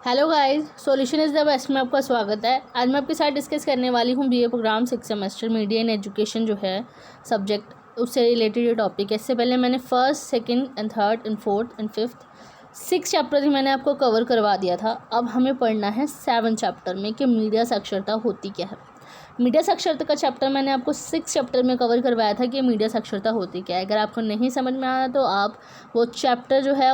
Hello guys, solution is the best में आपका स्वागत है। आज मैं आपके साथ डिस्कस करने वाली हूँ BA program 6 semester media in education जो है सब्जेक्ट, उससे रिलेटेड ये टॉपिक है। इससे पहले मैंने first, second and third and fourth and fifth 6 chapter ही मैंने आपको कवर करवा दिया था। अब हमें पढ़ना है 7 चैप्टर में कि मीडिया साक्षरता होती क्या है। मीडिया साक्षरता का चैप्टर मैंने आपको 6 चैप्टर में कवर करवाया था कि मीडिया साक्षरता होती क्या है। अगर आपको नहीं समझ में आया तो आप वो चैप्टर जो है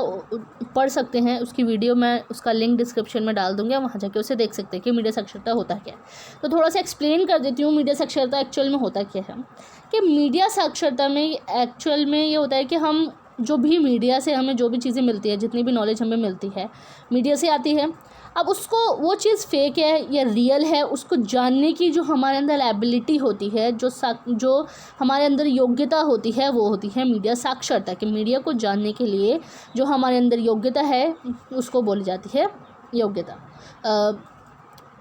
पढ़ सकते हैं। उसकी वीडियो मैं उसका लिंक डिस्क्रिप्शन में डाल दूँगी, वहाँ जाके उसे देख सकते हैं कि मीडिया साक्षरता होता क्या है। तो थोड़ा सा एक्सप्लेन कर देती हूँ मीडिया साक्षरता एक्चुअल में होता क्या है। कि मीडिया साक्षरता में एक्चुअल में ये होता है कि हम जो भी मीडिया से हमें जो भी चीज़ें मिलती है, जितनी भी नॉलेज हमें मिलती है मीडिया से आती है। अब उसको वो चीज़ फेक है या रियल है उसको जानने की जो हमारे अंदर एबिलिटी होती है, जो हमारे अंदर योग्यता होती है, वो होती है मीडिया साक्षरता। कि मीडिया को जानने के लिए जो हमारे अंदर योग्यता है उसको बोली जाती है योग्यता,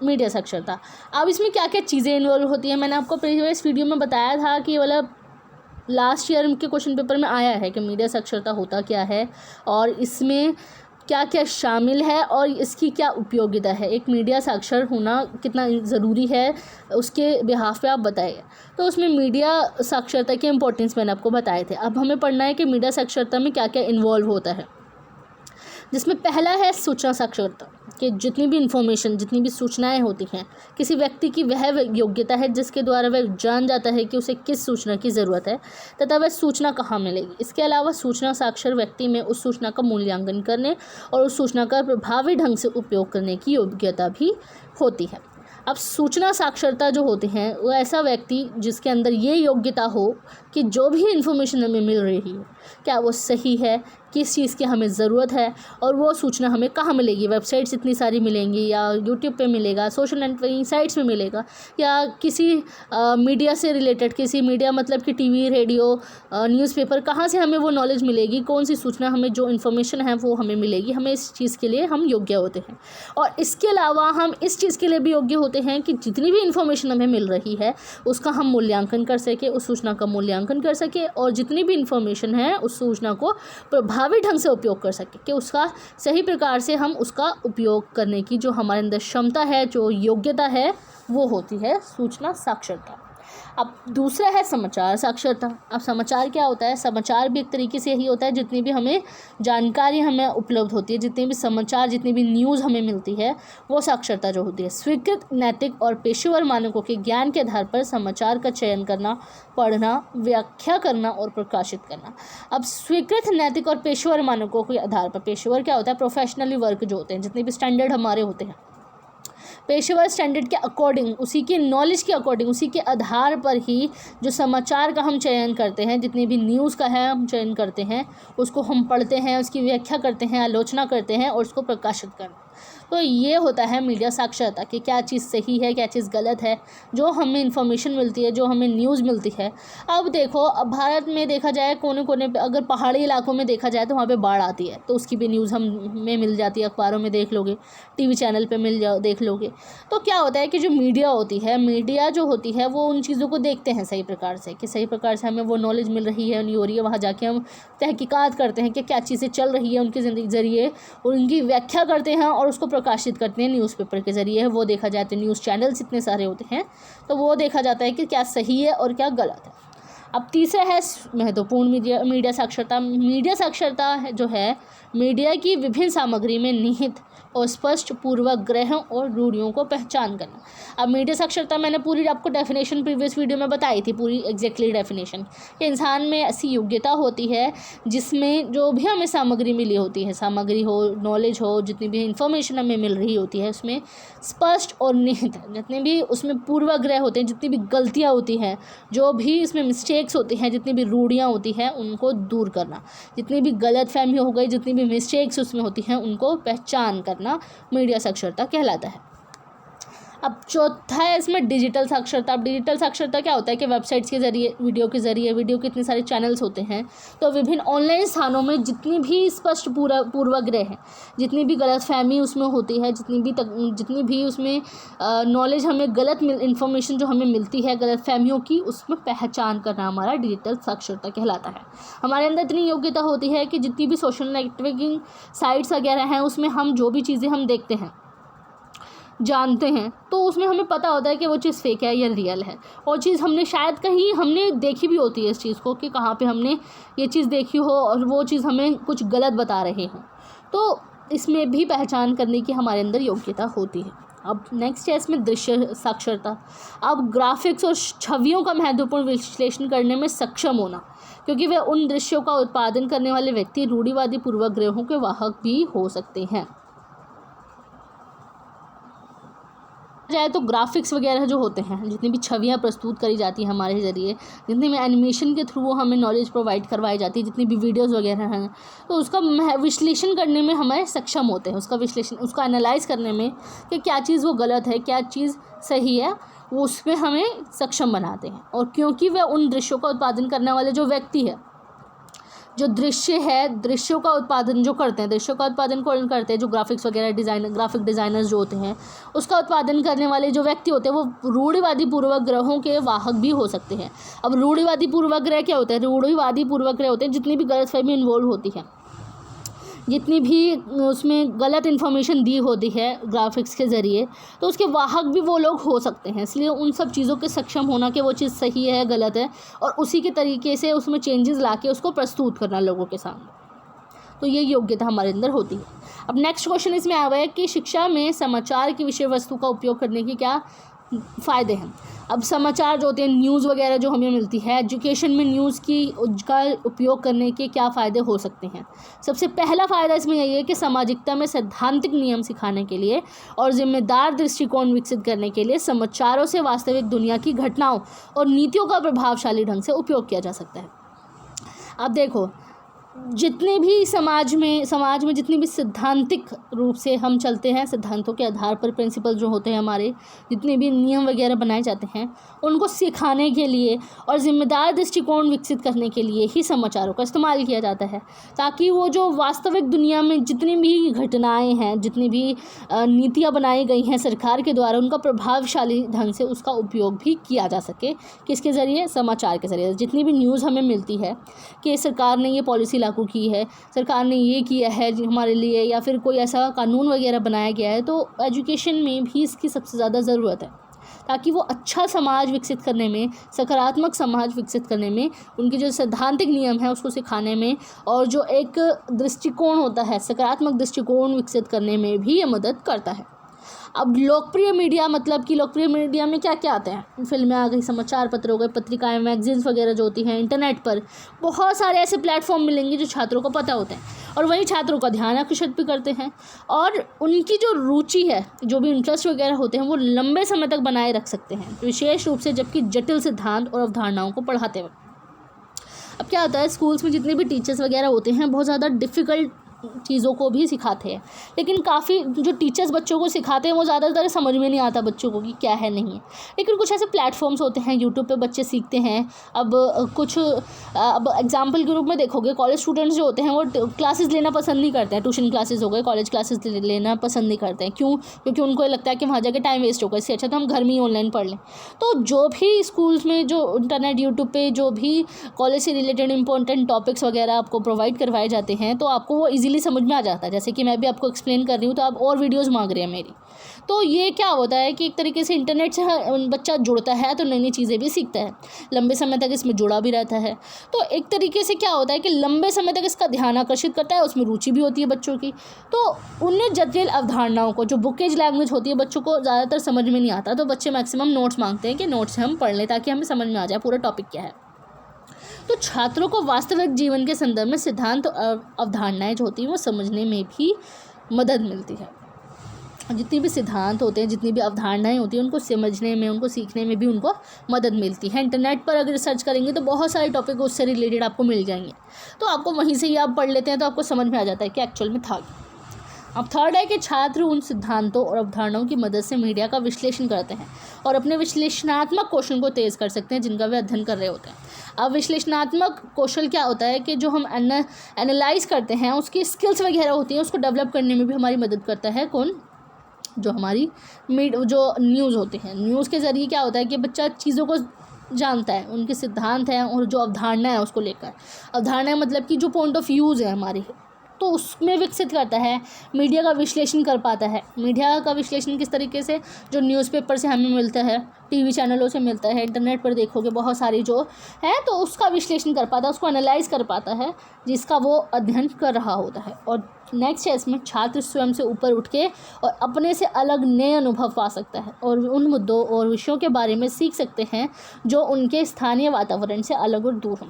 मीडिया साक्षरता। अब इसमें क्या क्या चीज़ें इन्वॉल्व होती हैं, मैंने आपको प्रीवियस वीडियो में बताया था कि मतलब लास्ट ईयर के क्वेश्चन पेपर में आया है कि मीडिया साक्षरता होता क्या है और इसमें क्या क्या शामिल है और इसकी क्या उपयोगिता है। एक मीडिया साक्षर होना कितना ज़रूरी है उसके बिहाफ पे आप बताइए। तो उसमें मीडिया साक्षरता के इम्पोर्टेंस मैंने आपको बताए थे। अब हमें पढ़ना है कि मीडिया साक्षरता में क्या क्या इन्वॉल्व होता है, जिसमें पहला है सूचना साक्षरता। कि जितनी भी इंफॉर्मेशन, जितनी भी सूचनाएं होती हैं, किसी व्यक्ति की वह योग्यता है जिसके द्वारा वह जान जाता है कि उसे किस सूचना की ज़रूरत है तथा वह सूचना कहाँ मिलेगी। इसके अलावा सूचना साक्षर व्यक्ति में उस सूचना का मूल्यांकन करने और उस सूचना का प्रभावी ढंग से उपयोग करने की योग्यता भी होती है। अब सूचना साक्षरता जो होते हैं वो ऐसा व्यक्ति जिसके अंदर ये योग्यता हो कि जो भी इन्फॉर्मेशन हमें मिल रही है क्या वो सही है, किस चीज़ की हमें ज़रूरत है और वो सूचना हमें कहाँ मिलेगी। वेबसाइट्स इतनी सारी मिलेंगी या यूट्यूब पे मिलेगा, सोशल नेटवर्किंग साइट्स में मिलेगा, या किसी मीडिया से रिलेटेड, किसी मीडिया मतलब कि टीवी, रेडियो, न्यूज़पेपर, कहाँ से हमें वो नॉलेज मिलेगी, कौन सी सूचना हमें, जो इन्फॉर्मेशन है वो हमें मिलेगी। हमें इस चीज़ के लिए हम योग्य होते हैं। और इसके अलावा हम इस चीज़ के लिए भी योग्य होते हैं कि जितनी भी इन्फॉर्मेशन हमें मिल रही है उसका हम मूल्यांकन कर सके, उस सूचना का मूल्यांकन कर सके और जितनी भी इन्फॉर्मेशन है उस सूचना को प्रभावी ढंग से उपयोग कर सके, कि उसका सही प्रकार से हम उसका उपयोग करने की जो हमारे अंदर क्षमता है, जो योग्यता है, वो होती है सूचना साक्षरता। अब दूसरा है समाचार साक्षरता। अब समाचार क्या होता है? समाचार भी एक तरीके से यही होता है, जितनी भी हमें जानकारी हमें उपलब्ध होती है, जितने भी समाचार, जितनी भी न्यूज़ हमें मिलती है, वो साक्षरता जो होती है। स्वीकृत नैतिक और पेशेवर मानकों के ज्ञान के आधार पर समाचार का चयन करना, पढ़ना, व्याख्या करना और प्रकाशित करना। अब स्वीकृत नैतिक और पेशेवर मानकों के आधार पर, पेशेवर क्या होता है? प्रोफेशनली वर्क जो होते हैं, जितने भी स्टैंडर्ड हमारे होते हैं, पेशेवर स्टैंडर्ड के अकॉर्डिंग, उसी के नॉलेज के अकॉर्डिंग, उसी के आधार पर ही जो समाचार का हम चयन करते हैं, जितनी भी न्यूज़ का है हम चयन करते हैं, उसको हम पढ़ते हैं, उसकी व्याख्या करते हैं, आलोचना करते हैं और उसको प्रकाशित करते हैं। तो ये होता है मीडिया साक्षरता कि क्या चीज़ सही है, क्या चीज़ गलत है, जो हमें इन्फॉर्मेशन मिलती है, जो हमें न्यूज़ मिलती है। अब देखो, अब भारत में देखा जाए कोने कोने पे, अगर पहाड़ी इलाकों में देखा जाए तो वहाँ पे बाढ़ आती है तो उसकी भी न्यूज़ हमें मिल जाती है, अखबारों में देख लोगे, टीवी चैनल पे देख लोगे। तो क्या होता है कि जो मीडिया होती है, मीडिया जो होती है वो उन चीज़ों को देखते हैं सही प्रकार से, कि सही प्रकार से हमें वो नॉलेज मिल रही है, नहीं हो रही है। वहाँ जाके हम तहकीकात करते हैं कि क्या चीज़ें चल रही है उनकी ज़िंदगी ज़रिए, उनकी व्याख्या करते हैं और उसको प्रकाशित करते हैं न्यूज़पेपर के ज़रिए। वो देखा जाए तो न्यूज़ चैनल्स इतने सारे होते हैं, तो वो देखा जाता है कि क्या सही है और क्या गलत है। अब तीसरा है महत्वपूर्ण मीडिया साक्षरता। मीडिया साक्षरता जो है मीडिया की विभिन्न सामग्री में निहित और स्पष्ट पूर्वाग्रहों और रूढ़ियों को पहचान करना। अब मीडिया साक्षरता मैंने पूरी आपको डेफिनेशन प्रीवियस वीडियो में बताई थी, पूरी एग्जैक्टली डेफिनेशन, कि इंसान में ऐसी योग्यता होती है जिसमें जो भी हमें सामग्री मिली होती है, सामग्री हो, नॉलेज हो, जितनी भी इंफॉर्मेशन हमें मिल रही होती है, उसमें स्पष्ट और निहित, जितने भी उसमें पूर्वाग्रह होते हैं, जितनी भी गलतियाँ होती हैं, जो भी इसमें मिस्टेक्स होती हैं, जितनी भी रूढ़ियाँ होती हैं, उनको दूर करना, जितनी भी गलतफहमी हो गई, जितनी भी मिस्टेक्स उसमें होती हैं, उनको पहचान करना मीडिया साक्षरता कहलाता है। अब चौथा है इसमें डिजिटल साक्षरता। अब डिजिटल साक्षरता क्या होता है कि वेबसाइट्स के ज़रिए, वीडियो के ज़रिए, वीडियो के इतने सारे चैनल्स होते हैं, तो विभिन्न ऑनलाइन स्थानों में जितनी भी स्पष्ट पूर्वाग्रह है, जितनी भी गलतफहमी उसमें होती है, जितनी भी उसमें नॉलेज हमें गलत इन्फॉर्मेशन जो हमें मिलती है गलतफहमियों की, उसमें पहचान करना हमारा डिजिटल साक्षरता कहलाता है। हमारे अंदर इतनी योग्यता होती है कि जितनी भी सोशल नेटवर्किंग साइट्स वगैरह हैं उसमें हम जो भी चीज़ें हम देखते हैं, जानते हैं, तो उसमें हमें पता होता है कि वो चीज़ फेक है या रियल है। और चीज़ हमने शायद कहीं हमने देखी भी होती है इस चीज़ को, कि कहाँ पे हमने ये चीज़ देखी हो और वो चीज़ हमें कुछ गलत बता रहे हों, तो इसमें भी पहचान करने की हमारे अंदर योग्यता होती है। अब नेक्स्ट है इसमें दृश्य साक्षरता। अब ग्राफिक्स और छवियों का महत्वपूर्ण विश्लेषण करने में सक्षम होना, क्योंकि वे उन दृश्यों का उत्पादन करने वाले व्यक्ति रूढ़िवादी पूर्वाग्रहों के वाहक भी हो सकते हैं। चाहे तो ग्राफिक्स वगैरह जो होते हैं, जितनी भी छवियाँ प्रस्तुत करी जाती हैं हमारे ज़रिए, जितनी भी एनिमेशन के थ्रू हमें नॉलेज प्रोवाइड करवाई जाती है, जितनी भी वीडियोस वगैरह हैं, तो उसका विश्लेषण करने में हमें सक्षम होते हैं। उसका एनालाइज करने में कि क्या चीज़ वो गलत है, क्या चीज़ सही है, वो उसमें हमें सक्षम बनाते हैं। और क्योंकि वह उन दृश्यों का उत्पादन करने वाले जो व्यक्ति है, जो दृश्य है, दृश्यों का उत्पादन जो करते हैं, दृश्यों का उत्पादन कौन करते हैं, जो ग्राफिक्स वगैरह ग्राफिक डिज़ाइनर्स जो होते हैं, उसका उत्पादन करने वाले जो व्यक्ति होते हैं, वो रूढ़िवादी पूर्वाग्रहों के वाहक भी हो सकते हैं। अब रूढ़िवादी पूर्वाग्रह क्या होता है? रूढ़िवादी पूर्वाग्रह होते हैं जितनी भी गलतफहमी इन्वॉल्व होती है, जितनी भी उसमें गलत इन्फॉर्मेशन दी होती है ग्राफिक्स के ज़रिए, तो उसके वाहक भी वो लोग हो सकते हैं। इसलिए उन सब चीज़ों के सक्षम होना कि वो चीज़ सही है गलत है, और उसी के तरीके से उसमें चेंजेस लाके उसको प्रस्तुत करना लोगों के सामने, तो ये योग्यता हमारे अंदर होती है। अब नेक्स्ट क्वेश्चन इसमें आया है कि शिक्षा में समाचार की विषय वस्तु का उपयोग करने के क्या फ़ायदे हैं। अब समाचार जो होते हैं, न्यूज़ वगैरह जो हमें मिलती है, एजुकेशन में न्यूज़ का उपयोग करने के क्या फ़ायदे हो सकते हैं। सबसे पहला फ़ायदा इसमें यही है कि सामाजिकता में सैद्धांतिक नियम सिखाने के लिए और जिम्मेदार दृष्टिकोण विकसित करने के लिए समाचारों से वास्तविक दुनिया की घटनाओं और नीतियों का प्रभावशाली ढंग से उपयोग किया जा सकता है। अब देखो, जितने भी समाज में जितनी भी सिद्धांतिक रूप से हम चलते हैं, सिद्धांतों के आधार पर प्रिंसिपल जो होते हैं हमारे, जितने भी नियम वगैरह बनाए जाते हैं, उनको सिखाने के लिए और ज़िम्मेदार दृष्टिकोण विकसित करने के लिए ही समाचारों का इस्तेमाल किया जाता है, ताकि वो जो वास्तविक दुनिया में जितनी भी घटनाएं हैं, जितनी भी नीतियाँ बनाई गई हैं सरकार के द्वारा, उनका प्रभावशाली ढंग से उसका उपयोग भी किया जा सके। किसके ज़रिए? समाचार के ज़रिए। जितनी भी न्यूज़ हमें मिलती है कि सरकार ने ये पॉलिसी लागू की है, सरकार ने ये किया है हमारे लिए, या फिर कोई ऐसा कानून वगैरह बनाया गया है, तो एजुकेशन में भी इसकी सबसे ज़्यादा ज़रूरत है, ताकि वो अच्छा समाज विकसित करने में, सकारात्मक समाज विकसित करने में, उनके जो सैद्धांतिक नियम है उसको सिखाने में, और जो एक दृष्टिकोण होता है सकारात्मक दृष्टिकोण विकसित करने में भी ये मदद करता है। अब लोकप्रिय मीडिया, मतलब कि लोकप्रिय मीडिया में क्या क्या आते हैं? फिल्में आ गई, समाचार पत्र हो गए, पत्रिकाएं, मैगजीन्स वगैरह जो होती हैं, इंटरनेट पर बहुत सारे ऐसे प्लेटफॉर्म मिलेंगे जो छात्रों को पता होते हैं, और वही छात्रों का ध्यान आकर्षित भी करते हैं, और उनकी जो रुचि है, जो भी इंटरेस्ट वगैरह होते हैं, वो लंबे समय तक बनाए रख सकते हैं, विशेष रूप से जबकि जटिल सिद्धांत और अवधारणाओं को पढ़ाते वक्त। अब क्या होता है, स्कूल्स में जितने भी टीचर्स वगैरह होते हैं बहुत ज़्यादा डिफ़िकल्ट चीज़ों को भी सिखाते हैं, लेकिन काफ़ी जो टीचर्स बच्चों को सिखाते हैं वो ज़्यादातर समझ में नहीं आता बच्चों को कि क्या है नहीं है। लेकिन कुछ ऐसे प्लेटफॉर्म्स होते हैं, यूट्यूब पे बच्चे सीखते हैं। अब एग्जांपल के रूप में देखोगे, कॉलेज स्टूडेंट्स जो होते हैं वो क्लासेस लेना पसंद नहीं करते हैं, ट्यूशन क्लासेस हो गए, कॉलेज क्लासेस लेना पसंद नहीं करते हैं। क्यों? क्योंकि उनको लगता है कि वहाँ जाकर टाइम वेस्ट होगा, इससे अच्छा तो हम घर में ही ऑनलाइन पढ़ लें। तो जो भी स्कूल्स में जो इंटरनेट, यूट्यूब पे जो भी कॉलेज से रिलेटेड इंपॉर्टेंट टॉपिक्स वगैरह आपको प्रोवाइड करवाए जाते हैं, तो आपको वो ईजिली समझ में आ जाता है। जैसे कि मैं भी आपको एक्सप्लेन कर रही हूँ, तो आप और वीडियोस मांग रहे हैं मेरी, तो ये क्या होता है कि एक तरीके से इंटरनेट से बच्चा जुड़ता है तो नई नई चीज़ें भी सीखता है, लंबे समय तक इसमें जुड़ा भी रहता है। तो एक तरीके से क्या होता है कि लंबे समय तक इसका ध्यान आकर्षित करता है, उसमें रुचि भी होती है बच्चों की। तो उन्हें जटिल अवधारणाओं को, जो बुकेज लैंग्वेज होती है, बच्चों को ज़्यादातर समझ में नहीं आता, तो बच्चे मैक्सिमम नोट्स मांगते हैं कि नोट्स से हम पढ़ लें ताकि हमें समझ में आ जाए पूरा टॉपिक क्या है। तो छात्रों को वास्तविक जीवन के संदर्भ में सिद्धांत और अवधारणाएं जो होती हैं वो समझने में भी मदद मिलती है। जितनी भी सिद्धांत होते हैं, जितनी भी अवधारणाएं होती हैं, उनको समझने में, उनको सीखने में भी उनको मदद मिलती है। इंटरनेट पर अगर सर्च करेंगे तो बहुत सारे टॉपिक उससे रिलेटेड आपको मिल जाएंगे, तो आपको वहीं से ही आप पढ़ लेते हैं तो आपको समझ में आ जाता है कि एक्चुअल में था। अब थर्ड है कि छात्र उन सिद्धांतों और अवधारणाओं की मदद से मीडिया का विश्लेषण करते हैं और अपने विश्लेषणात्मक कौशल को तेज़ कर सकते हैं जिनका वे अध्ययन कर रहे होते हैं। अब विश्लेषणात्मक कौशल क्या होता है कि जो हम एनालाइज करते हैं उसकी स्किल्स वगैरह होती हैं, उसको डेवलप करने में भी हमारी मदद करता है कौन, जो हमारी जो न्यूज़ होती हैं। न्यूज़ के ज़रिए क्या होता है कि बच्चा चीज़ों को जानता है, उनके सिद्धांत हैं और जो अवधारणा है उसको लेकर, अवधारणा मतलब कि जो पॉइंट ऑफ व्यूज़ है हमारी, तो उसमें विकसित करता है। मीडिया का विश्लेषण कर पाता है। मीडिया का विश्लेषण किस तरीके से, जो न्यूज़पेपर से हमें मिलता है, टीवी चैनलों से मिलता है, इंटरनेट पर देखोगे बहुत सारी जो है, तो उसका विश्लेषण कर पाता है, उसको एनालाइज कर पाता है जिसका वो अध्ययन कर रहा होता है। और नेक्स्ट है इसमें छात्र स्वयं से ऊपर उठ के और अपने से अलग नए अनुभव पा सकता है और उन मुद्दों और विषयों के बारे में सीख सकते हैं जो उनके स्थानीय वातावरण से अलग और दूर हों।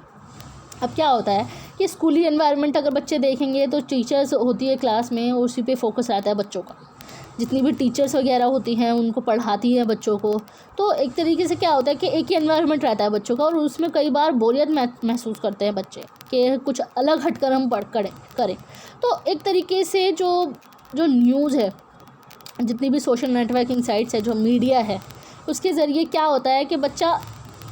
अब क्या होता है कि स्कूली एनवायरनमेंट अगर बच्चे देखेंगे तो टीचर्स होती है क्लास में और उसी पे फोकस रहता है बच्चों का, जितनी भी टीचर्स वगैरह होती हैं उनको पढ़ाती है बच्चों को, तो एक तरीके से क्या होता है कि एक ही एनवायरनमेंट रहता है बच्चों का और उसमें कई बार बोरियत महसूस करते हैं बच्चे कि कुछ अलग हटकर हम करें। तो एक तरीके से जो न्यूज़ है, जितनी भी सोशल नेटवर्किंग साइट्स है, जो मीडिया है, उसके ज़रिए क्या होता है कि बच्चा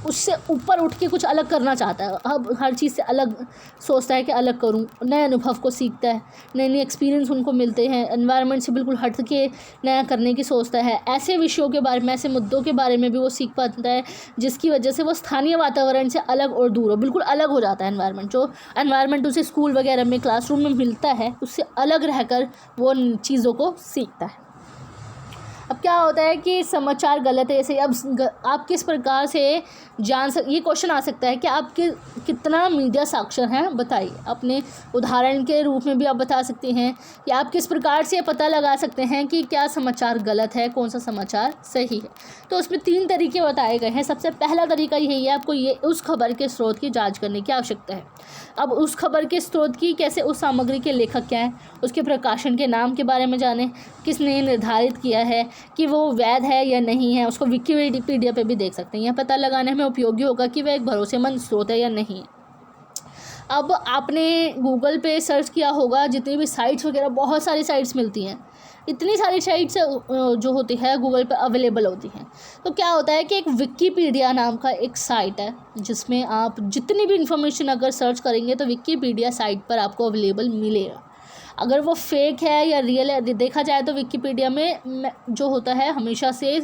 उससे ऊपर उठ के कुछ अलग करना चाहता है। अब हर चीज़ से अलग सोचता है कि अलग करूं, नए अनुभव को सीखता है, नए एक्सपीरियंस उनको मिलते हैं, एनवायरनमेंट से बिल्कुल हट के नया करने की सोचता है। ऐसे विषयों के बारे में, ऐसे मुद्दों के बारे में भी वो सीख पाता है जिसकी वजह से वो स्थानीय वातावरण से अलग और दूर हो, बिल्कुल अलग हो जाता है एनवायरनमेंट। जो एनवायरनमेंट उसे स्कूल वगैरह में, क्लासरूम में मिलता है, उससे अलग रहकर वो चीज़ों को सीखता है। अब क्या होता है कि समाचार गलत है, ऐसे अब आप किस प्रकार से ये क्वेश्चन आ सकता है कि आप कितना मीडिया साक्षर हैं, बताइए। अपने उदाहरण के रूप में भी आप बता सकते हैं कि आप किस प्रकार से पता लगा सकते हैं कि क्या समाचार गलत है, कौन सा समाचार सही है। तो उसमें 3 तरीके बताए गए हैं। सबसे पहला तरीका यही है, आपको ये उस खबर के स्रोत की जाँच करने की आवश्यकता है। अब उस खबर के स्रोत की कैसे, उस सामग्री के लेखक क्या हैं, उसके प्रकाशन के नाम के बारे में जानें, किसने निर्धारित किया है कि वो वैध है या नहीं है, उसको विकिपीडिया पे भी देख सकते हैं। यह पता लगाने में उपयोगी होगा कि वह एक भरोसेमंद स्रोत है या नहीं। अब आपने गूगल पे सर्च किया होगा, जितनी भी साइट्स वगैरह, बहुत सारी साइट्स मिलती हैं, इतनी सारी साइट्स जो होती है गूगल पे अवेलेबल होती हैं। तो क्या होता है कि एक विकिपीडिया नाम का एक साइट है जिसमें आप जितनी भी इंफॉर्मेशन अगर सर्च करेंगे तो विकिपीडिया साइट पर आपको अवेलेबल मिलेगा। अगर वो फेक है या रियल है, देखा जाए तो विकिपीडिया में जो होता है हमेशा से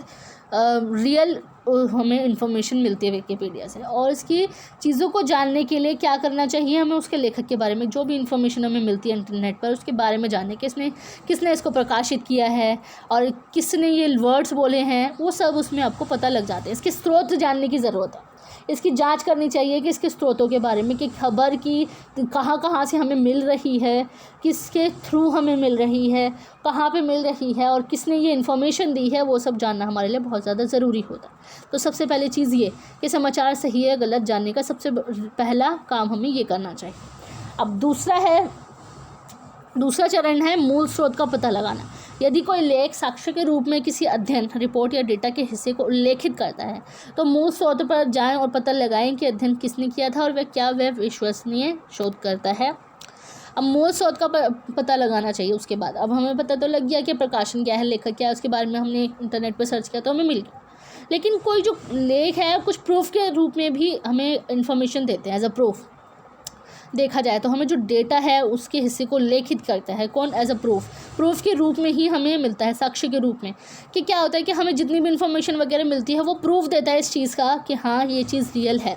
रियल हमें इन्फॉर्मेशन मिलती है विकिपीडिया से। और इसकी चीज़ों को जानने के लिए क्या करना चाहिए, हमें उसके लेखक के बारे में, जो भी इन्फॉर्मेशन हमें मिलती है इंटरनेट पर, उसके बारे में जानने, किसने इसको प्रकाशित किया है और किसने ये वर्ड्स बोले हैं, वो सब उसमें आपको पता लग जाते हैं। इसके स्रोत जानने की ज़रूरत है, इसकी जांच करनी चाहिए कि इसके स्रोतों के बारे में, कि खबर की कहाँ से हमें मिल रही है, किसके थ्रू हमें मिल रही है, कहाँ पे मिल रही है और किसने ये इन्फॉर्मेशन दी है, वो सब जानना हमारे लिए बहुत ज़्यादा ज़रूरी होता है। तो सबसे पहले चीज़ ये कि समाचार सही है गलत जानने का सबसे पहला काम हमें ये करना चाहिए। अब दूसरा चरण है मूल स्रोत का पता लगाना। यदि कोई लेख साक्ष्य के रूप में किसी अध्ययन, रिपोर्ट या डेटा के हिस्से को उल्लेखित करता है तो मूल स्रोत पर जाएं और पता लगाएं कि अध्ययन किसने किया था और वह विश्वसनीय शोध करता है। अब मूल स्रोत का पता लगाना चाहिए। उसके बाद अब हमें पता तो लग गया कि प्रकाशन क्या है, लेखक क्या है, उसके बारे में हमने इंटरनेट पर सर्च किया तो हमें मिल गया। लेकिन कोई जो लेख है कुछ प्रूफ के रूप में भी हमें इन्फॉर्मेशन देते हैं, एज अ प्रूफ देखा जाए तो हमें जो डेटा है उसके हिस्से को लेखित करता है कौन, एज अ प्रूफ के रूप में ही हमें मिलता है, साक्ष्य के रूप में। कि क्या होता है कि हमें जितनी भी इन्फॉर्मेशन वगैरह मिलती है वो प्रूफ देता है इस चीज़ का कि हाँ ये चीज़ रियल है।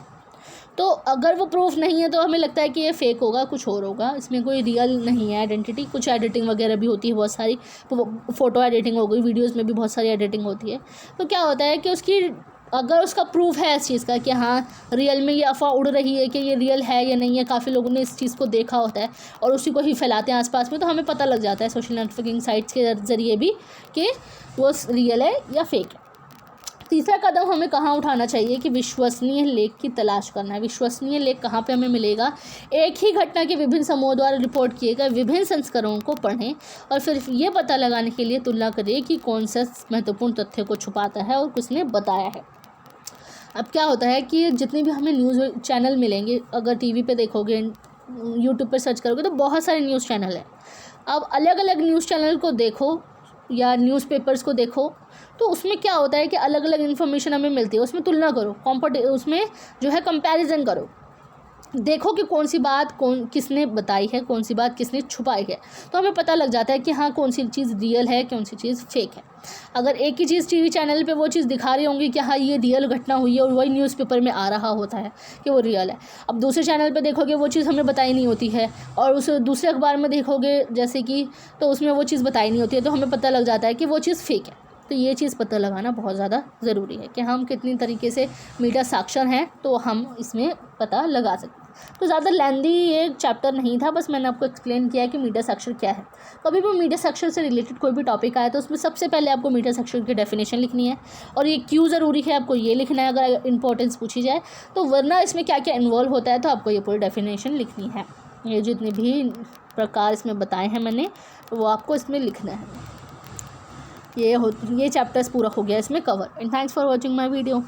तो अगर वो प्रूफ नहीं है तो हमें लगता है कि ये फेक होगा, कुछ और होगा, इसमें कोई रियल नहीं है आइडेंटिटी। कुछ एडिटिंग वगैरह भी होती है, बहुत सारी फ़ोटो एडिटिंग हो गई, वीडियोज़ में भी बहुत सारी एडिटिंग होती है। तो क्या होता है कि अगर उसका प्रूफ है इस चीज़ का कि हाँ रियल में ये अफवाह उड़ रही है कि ये रियल है या नहीं है, काफ़ी लोगों ने इस चीज़ को देखा होता है और उसी को ही फैलाते हैं आसपास में, तो हमें पता लग जाता है सोशल नेटवर्किंग साइट्स के ज़रिए भी कि वो रियल है या फेक है। तीसरा कदम हमें कहाँ उठाना चाहिए कि विश्वसनीय लेख की तलाश करना है। विश्वसनीय लेख कहाँ पे हमें मिलेगा, एक ही घटना के विभिन्न समूहों द्वारा रिपोर्ट किए गए विभिन्न संस्करणों को पढ़ें और फिर ये पता लगाने के लिए तुलना करें कि कौन सा महत्वपूर्ण तथ्य को छुपाता है और किसने बताया है। अब क्या होता है कि जितने भी हमें न्यूज़ चैनल मिलेंगे, अगर टीवी पे देखोगे, यूट्यूब पर सर्च करोगे तो बहुत सारे न्यूज़ चैनल हैं। अब अलग अलग न्यूज़ चैनल को देखो या न्यूज़पेपर्स को देखो, तो उसमें क्या होता है कि अलग अलग इन्फॉर्मेशन हमें मिलती है, उसमें तुलना करो, उसमें जो है कंपैरिजन करो, देखो कि कौन सी बात किसने बताई है, कौन सी बात किसने छुपाई है, तो हमें पता लग जाता है कि हाँ कौन सी चीज़ रियल है, कौन सी चीज़ फेक है। अगर एक ही चीज़ टीवी चैनल पे वो चीज़ दिखा रही होंगी कि हाँ ये रियल घटना हुई है और वही न्यूज़पेपर में आ रहा होता है कि वो रियल है, अब दूसरे चैनल पे देखोगे वो चीज़ हमें बताई नहीं होती है, और उस दूसरे अखबार में देखोगे जैसे कि, तो उसमें वो चीज़ बताई नहीं होती है, तो हमें पता लग जाता है कि वो चीज़ फेक है। तो ये चीज़ पता लगाना बहुत ज़्यादा ज़रूरी है कि हम कितनी तरीके से मीडिया साक्षर हैं, तो हम इसमें पता लगा सकते हैं। तो ज़्यादा लेंदी ये चैप्टर नहीं था, बस मैंने आपको एक्सप्लेन किया है कि मीडिया साक्षर क्या है। कभी भी मीडिया साक्षर से रिलेटेड कोई भी टॉपिक आया तो उसमें सबसे पहले आपको मीडिया साक्षर की डेफिनेशन लिखनी है, और ये क्यों ज़रूरी है आपको ये लिखना है अगर इंपॉर्टेंस पूछी जाए तो, वरना इसमें क्या क्या इन्वॉल्व होता है तो आपको ये पूरी डेफिनेशन लिखनी है। ये जितने भी प्रकार इसमें बताए हैं मैंने, वो आपको इसमें लिखना है। ये चैप्टर्स पूरा हो गया इसमें cover. And thanks for watching my video.